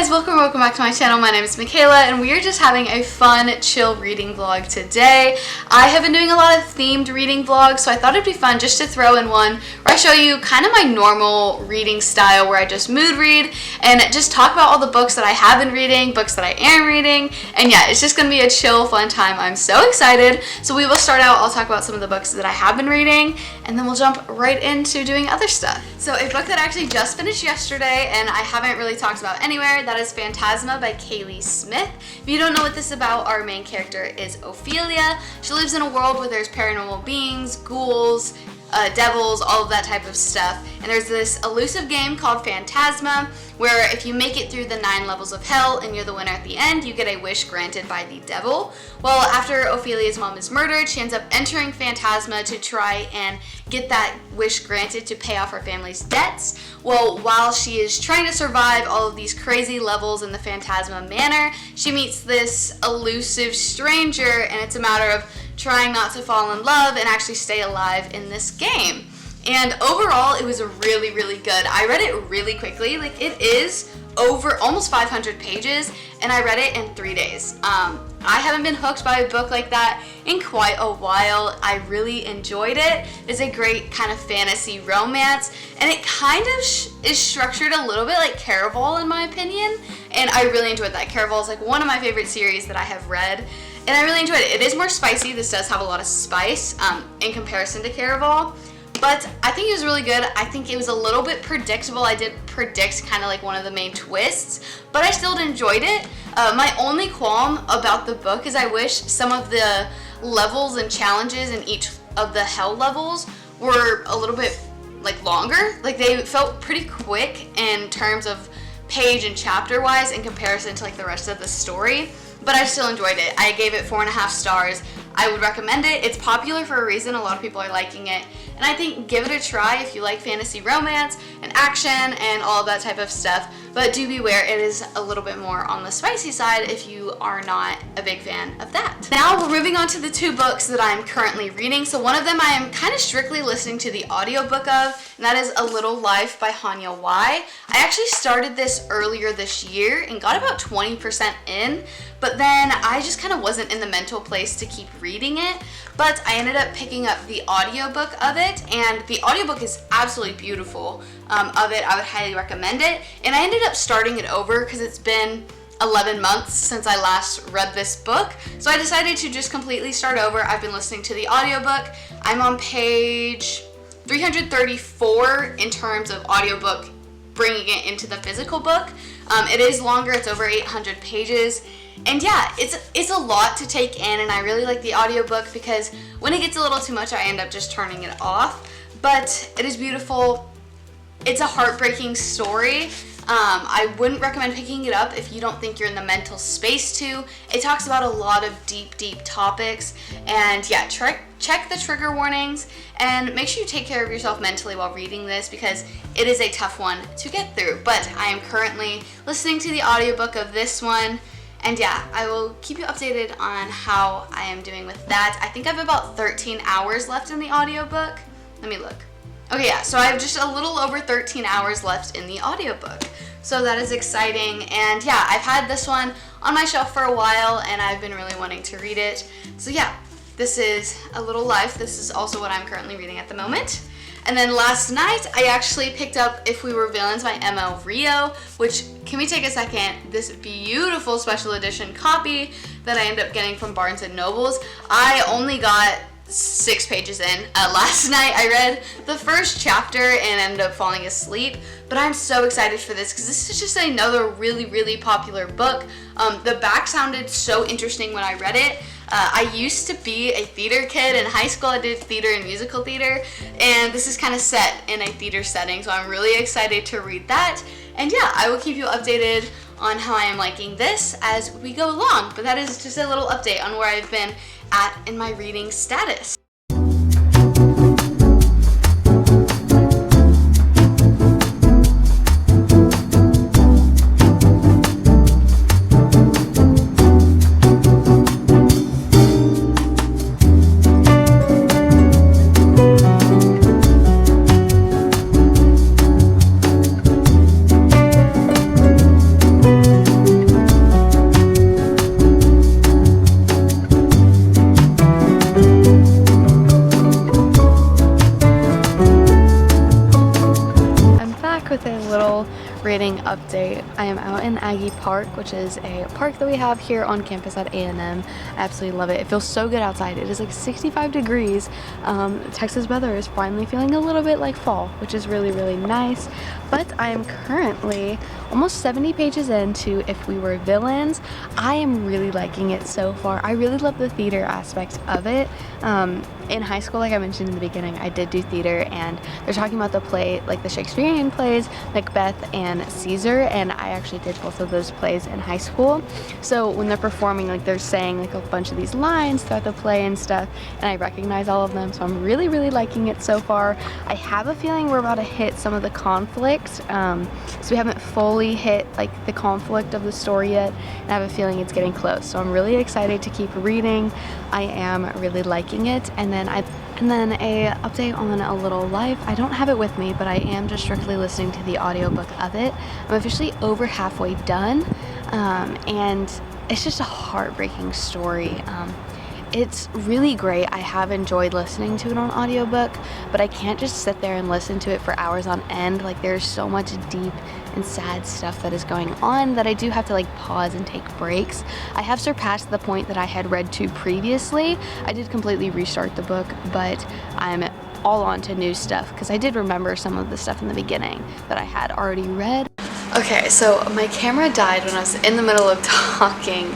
guys, welcome back to my channel. My name is Makayla and we are just having a fun, chill reading vlog today. I have been doing a lot of themed reading vlogs, so I thought it'd be fun just to throw in one where I show you kind of my normal reading style where I just mood read and just talk about all the books that I have been reading, books that I am reading, and yeah, it's just going to be a chill, fun time. I'm so excited. So we will start out, I'll talk about some of the books that I have been reading, and then we'll jump right into doing other stuff. So a book that I actually just finished yesterday and I haven't really talked about anywhere, that is Phantasma by Kaylee Smith. If you don't know what this is about, our main character is Ophelia. She lives in a world where there's paranormal beings, ghouls, devils, all of that type of stuff. And there's this elusive game called Phantasma where if you make it through the 9 levels of hell and you're the winner at the end, you get a wish granted by the devil. Well, after Ophelia's mom is murdered, she ends up entering Phantasma to try and get that wish granted to pay off her family's debts. Well, while she is trying to survive all of these crazy levels in the Phantasma manor, she meets this elusive stranger, and it's a matter of trying not to fall in love and actually stay alive in this game. And overall, it was really, really good. I read it really quickly. Like, it is over almost 500 pages, and I read it in 3 days. I haven't been hooked by a book like that in quite a while. I really enjoyed it. It's a great kind of fantasy romance, and it kind of is structured a little bit like Caraval in my opinion, and I really enjoyed that. Caraval is like one of my favorite series that I have read, and I really enjoyed it. It is more spicy. This does have a lot of spice in comparison to Caraval. But I think it was really good. I think it was a little bit predictable. I did predict kind of like one of the main twists, but I still enjoyed it. My only qualm about the book is I wish some of the levels and challenges in each of the hell levels were a little bit like longer. Like, they felt pretty quick in terms of page and chapter wise in comparison to like the rest of the story. But I still enjoyed it. I gave it 4.5 stars. I would recommend it. It's popular for a reason. A lot of people are liking it. And I think give it a try if you like fantasy romance and action and all of that type of stuff. But do beware, it is a little bit more on the spicy side if you are not a big fan of that. Now we're moving on to the 2 books that I'm currently reading. So one of them I am kind of strictly listening to the audiobook of, and that is A Little Life by Hanya Y. I actually started this earlier this year and got about 20% in, but then I just kind of wasn't in the mental place to keep reading it. But I ended up picking up the audiobook of it, and the audiobook is absolutely beautiful of it. I would highly recommend it. And I ended up starting it over because it's been 11 months since I last read this book. So I decided to just completely start over. I've been listening to the audiobook. I'm on page 334 in terms of audiobook, bringing it into the physical book. It is longer. It's over 800 pages. And yeah, it's a lot to take in, and I really like the audiobook because when it gets a little too much, I end up just turning it off. But it is beautiful. It's a heartbreaking story. I wouldn't recommend picking it up if you don't think you're in the mental space to. It talks about a lot of deep topics, and yeah, check the trigger warnings and make sure you take care of yourself mentally while reading this because it is a tough one to get through. But I am currently listening to the audiobook of this one. And yeah, I will keep you updated on how I am doing with that. I think I have about 13 hours left in the audiobook. Let me look. Okay, yeah, so I have just a little over 13 hours left in the audiobook. So that is exciting. And yeah, I've had this one on my shelf for a while and I've been really wanting to read it. So yeah, this is A Little Life. This is also what I'm currently reading at the moment. And then last night, I actually picked up If We Were Villains by ML Rio, which, can we take a second, this beautiful special edition copy that I ended up getting from Barnes & Nobles. I only got 6 pages in. Last night I read the first chapter and ended up falling asleep, but I'm so excited for this because this is just another really popular book. The back sounded so interesting when I read it. I used to be a theater kid. In high school I did theater and musical theater, and this is kind of set in a theater setting, so I'm really excited to read that. And yeah, I will keep you updated on how I am liking this as we go along, but that is just a little update on where I've been at in my reading status. reading update. I am out in Aggie Park, which is a park that we have here on campus at A&M. I absolutely love it. It feels so good outside. It is like 65 degrees. Texas weather is finally feeling a little bit like fall, which is really, really nice. But I am currently almost 70 pages into If We Were Villains. I am really liking it so far. I really love the theater aspect of it. In high school, like I mentioned in the beginning, I did do theater, and they're talking about the play, like the Shakespearean plays, Macbeth and Caesar, and I actually did both of those plays in high school. So when they're performing, like they're saying like a bunch of these lines throughout the play and stuff, and I recognize all of them, so I'm really, really liking it so far. I have a feeling we're about to hit some of the conflict, so we haven't fully hit like the conflict of the story yet, and I have a feeling it's getting close, so I'm really excited to keep reading. I am really liking it. And then a update on A Little Life. I don't have it with me, but I am just strictly listening to the audiobook of it. I'm officially over halfway done, and it's just a heartbreaking story. It's really great. I have enjoyed listening to it on audiobook, but I can't just sit there and listen to it for hours on end. Like, there's so much deep and sad stuff that is going on that I do have to like pause and take breaks. I have surpassed the point that I had read to previously. I did completely restart the book, but I'm all on to new stuff because I did remember some of the stuff in the beginning that I had already read. Okay, so my camera died when I was in the middle of talking,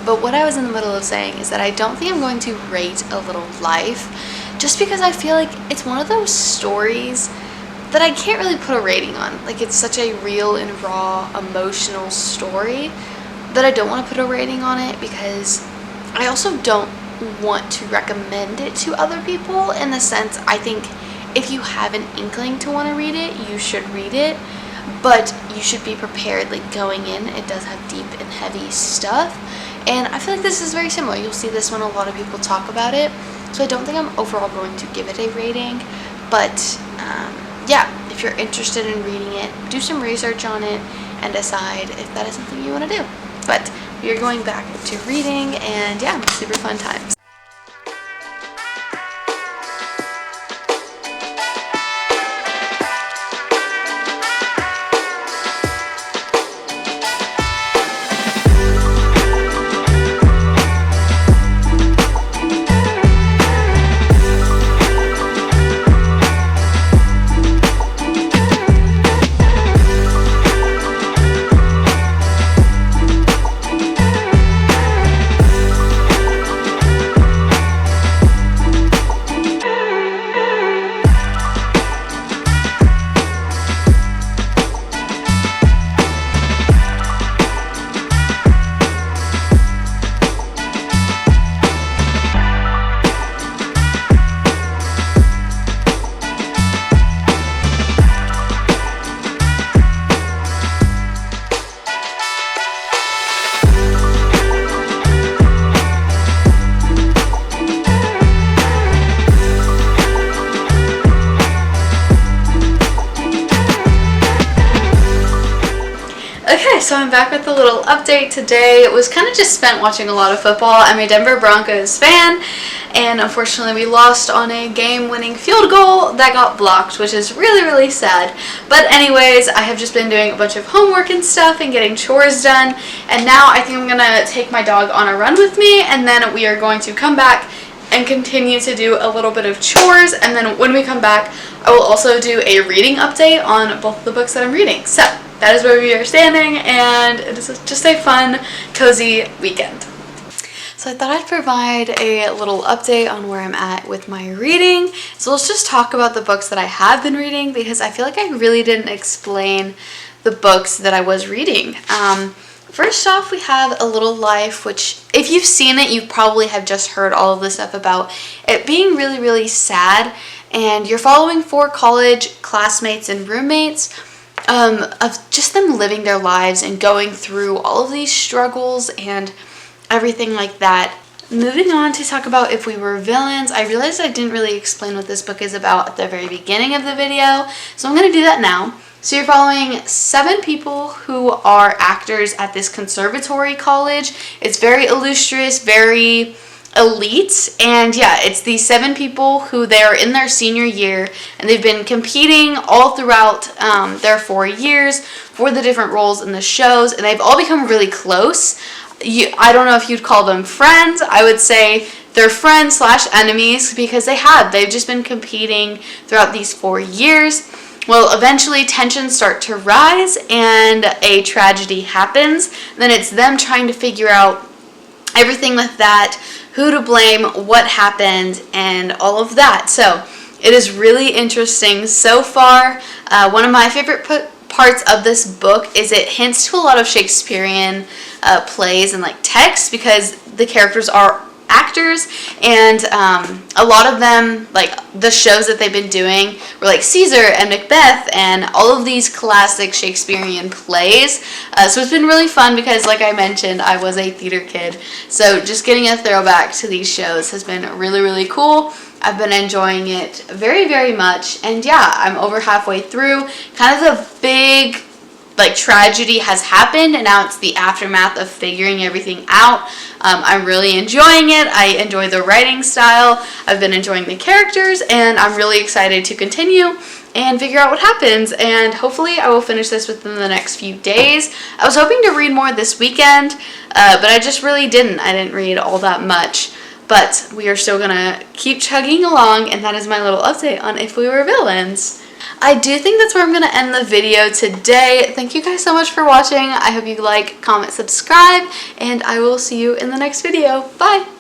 but what I was in the middle of saying is that I don't think I'm going to rate A Little Life, just because I feel like it's one of those stories that I can't really put a rating on. Like, it's such a real and raw emotional story that I don't want to put a rating on it, because I also don't want to recommend it to other people, in the sense I think if you have an inkling to want to read it, you should read it. But you should be prepared, like going in, it does have deep and heavy stuff. And I feel like this is very similar. You'll see this when a lot of people talk about it. So I don't think I'm overall going to give it a rating. But yeah, if you're interested in reading it, do some research on it and decide if that is something you want to do. But we are going back to reading, and yeah, super fun times. So I'm back with a little update today. It was kind of just spent watching a lot of football. I'm a Denver Broncos fan, and unfortunately we lost on a game-winning field goal that got blocked, which is really, really sad. But anyways, I have just been doing a bunch of homework and stuff and getting chores done, and now I think I'm gonna take my dog on a run with me, and then we are going to come back and continue to do a little bit of chores, and then when we come back I will also do a reading update on both the books that I'm reading. So that is where we are standing, and it is just a fun, cozy weekend. So I thought I'd provide a little update on where I'm at with my reading. So let's just talk about the books that I have been reading, because I feel like I really didn't explain the books that I was reading. First off, we have A Little Life, which if you've seen it, you probably have just heard all of this stuff about it being really, really sad, and you're following 4 college classmates and roommates of just them living their lives and going through all of these struggles and everything like that. Moving on to talk about If We Were Villains, I realized I didn't really explain what this book is about at the very beginning of the video, so I'm going to do that now. So you're following 7 people who are actors at this conservatory college. It's very illustrious, very elite, and yeah, it's these 7 people who they're in their senior year, and they've been competing all throughout their 4 years for the different roles in the shows, and they've all become really close. I don't know if you'd call them friends. I would say they're friends slash enemies because they've just been competing throughout these 4 years. Well, eventually tensions start to rise and a tragedy happens. Then it's them trying to figure out everything with that, who to blame, what happened, and all of that. So it is really interesting so far. One of my favorite parts of this book is it hints to a lot of Shakespearean plays and like text, because the characters are actors, and a lot of them, like the shows that they've been doing were like Caesar and Macbeth and all of these classic Shakespearean plays. So it's been really fun because, like I mentioned, I was a theater kid, so just getting a throwback to these shows has been really, really cool. I've been enjoying it very, very much, and yeah, I'm over halfway through. Kind of the big like tragedy has happened, and now it's the aftermath of figuring everything out. I'm really enjoying it. I enjoy the writing style. I've been enjoying the characters, and I'm really excited to continue and figure out what happens, and hopefully I will finish this within the next few days. I was hoping to read more this weekend, but I just really didn't. I didn't read all that much, but we are still gonna keep chugging along, and that is my little update on If We Were Villains. I do think that's where I'm going to end the video today. Thank you guys so much for watching. I hope you like, comment, subscribe, and I will see you in the next video. Bye!